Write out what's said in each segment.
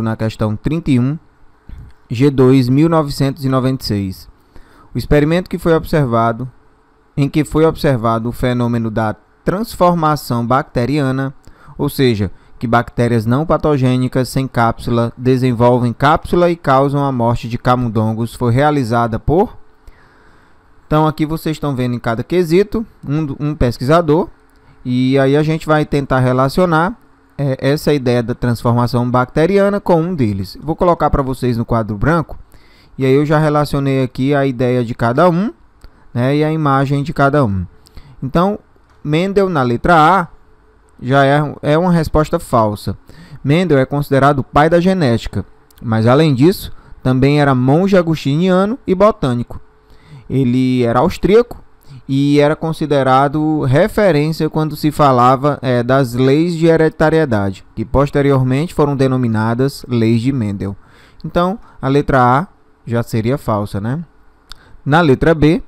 na questão 31, G2, 1996. O experimento em que foi observado o fenômeno da transformação bacteriana, ou seja, que bactérias não patogênicas sem cápsula desenvolvem cápsula e causam a morte de camundongos, foi realizada por... Então aqui vocês estão vendo em cada quesito um pesquisador, e aí a gente vai tentar relacionar essa ideia da transformação bacteriana com um deles. Vou colocar para vocês no quadro branco, e aí eu já relacionei aqui a ideia de cada um, né, e a imagem de cada um. Então, Mendel, na letra A, já é uma resposta falsa. Mendel é considerado o pai da genética, mas além disso, também era monge agostiniano e botânico. Ele era austríaco e era considerado referência quando se falava das leis de hereditariedade, que posteriormente foram denominadas leis de Mendel. Então, a letra A já seria falsa, né? Na letra B,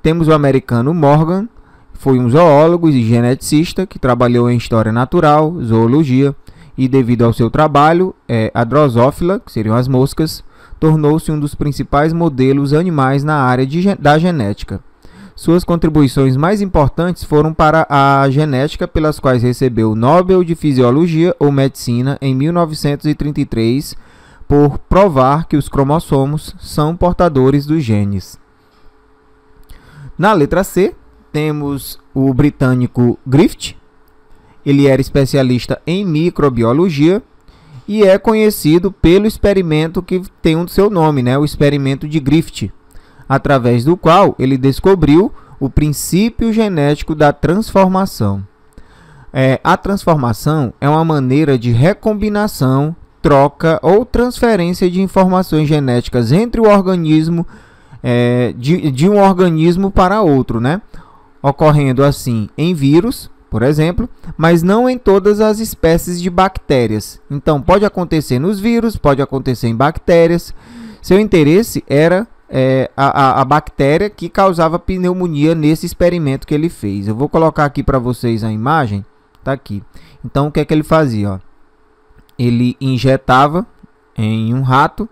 temos o americano Morgan, foi um zoólogo e geneticista que trabalhou em história natural, zoologia, e devido ao seu trabalho, a drosófila, que seriam as moscas, tornou-se um dos principais modelos animais na área da genética. Suas contribuições mais importantes foram para a genética, pelas quais recebeu o Nobel de Fisiologia ou Medicina em 1933, por provar que os cromossomos são portadores dos genes. Na letra C, temos o britânico Griffith. Ele era especialista em microbiologia e é conhecido pelo experimento que tem o seu nome, né? O experimento de Griffith, através do qual ele descobriu o princípio genético da transformação. A transformação é uma maneira de recombinação, troca ou transferência de informações genéticas entre o organismo, de um organismo para outro, né? Ocorrendo assim em vírus, por exemplo, mas não em todas as espécies de bactérias. Então, pode acontecer nos vírus, pode acontecer em bactérias. Seu interesse era a bactéria que causava pneumonia nesse experimento que ele fez. Eu vou colocar aqui para vocês a imagem, tá aqui. Então, o que é que ele fazia? Ó? Ele injetava em um rato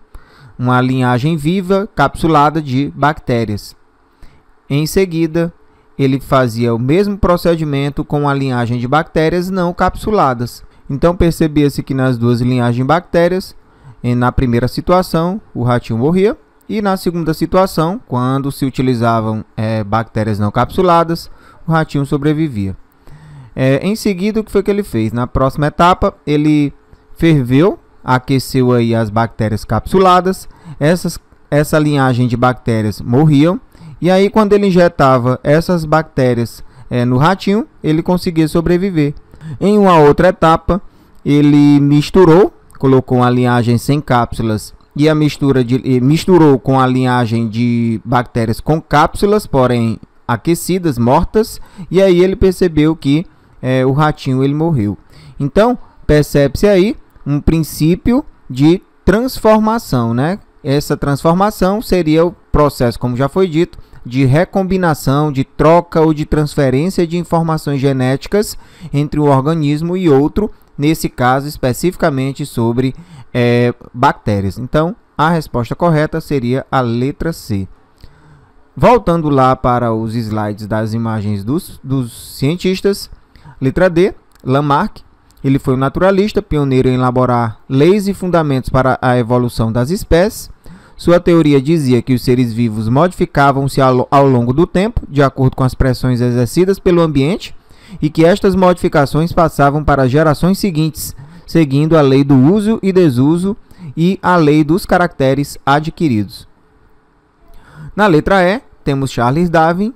uma linhagem viva capsulada de bactérias. Em seguida, ele fazia o mesmo procedimento com a linhagem de bactérias não capsuladas. Então, percebia-se que nas duas linhagens de bactérias, na primeira situação, o ratinho morria, e na segunda situação, quando se utilizavam bactérias não capsuladas, o ratinho sobrevivia. Em seguida, o que foi que ele fez? Na próxima etapa, ele ferveu, aqueceu aí as bactérias capsuladas, essa linhagem de bactérias morriam, e aí quando ele injetava essas bactérias no ratinho, ele conseguia sobreviver. Em uma outra etapa, ele misturou, colocou uma linhagem sem cápsulas e misturou com a linhagem de bactérias com cápsulas, porém aquecidas, mortas, e aí ele percebeu que o ratinho ele morreu. Então, percebe-se aí um princípio de transformação, né? Essa transformação seria o processo, como já foi dito, de recombinação, de troca ou de transferência de informações genéticas entre um organismo e outro, nesse caso especificamente sobre bactérias. Então, a resposta correta seria a letra C. Voltando lá para os slides das imagens dos cientistas, letra D, Lamarck. Ele foi um naturalista, pioneiro em elaborar leis e fundamentos para a evolução das espécies. Sua teoria dizia que os seres vivos modificavam-se ao longo do tempo, de acordo com as pressões exercidas pelo ambiente, e que estas modificações passavam para as gerações seguintes, seguindo a lei do uso e desuso e a lei dos caracteres adquiridos. Na letra E, temos Charles Darwin.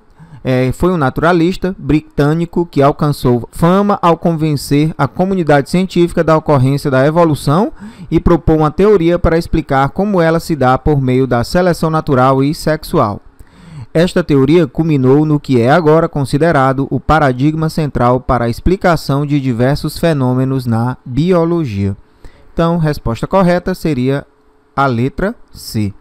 Foi um naturalista britânico que alcançou fama ao convencer a comunidade científica da ocorrência da evolução e propôs uma teoria para explicar como ela se dá por meio da seleção natural e sexual. Esta teoria culminou no que é agora considerado o paradigma central para a explicação de diversos fenômenos na biologia. Então, a resposta correta seria a letra C.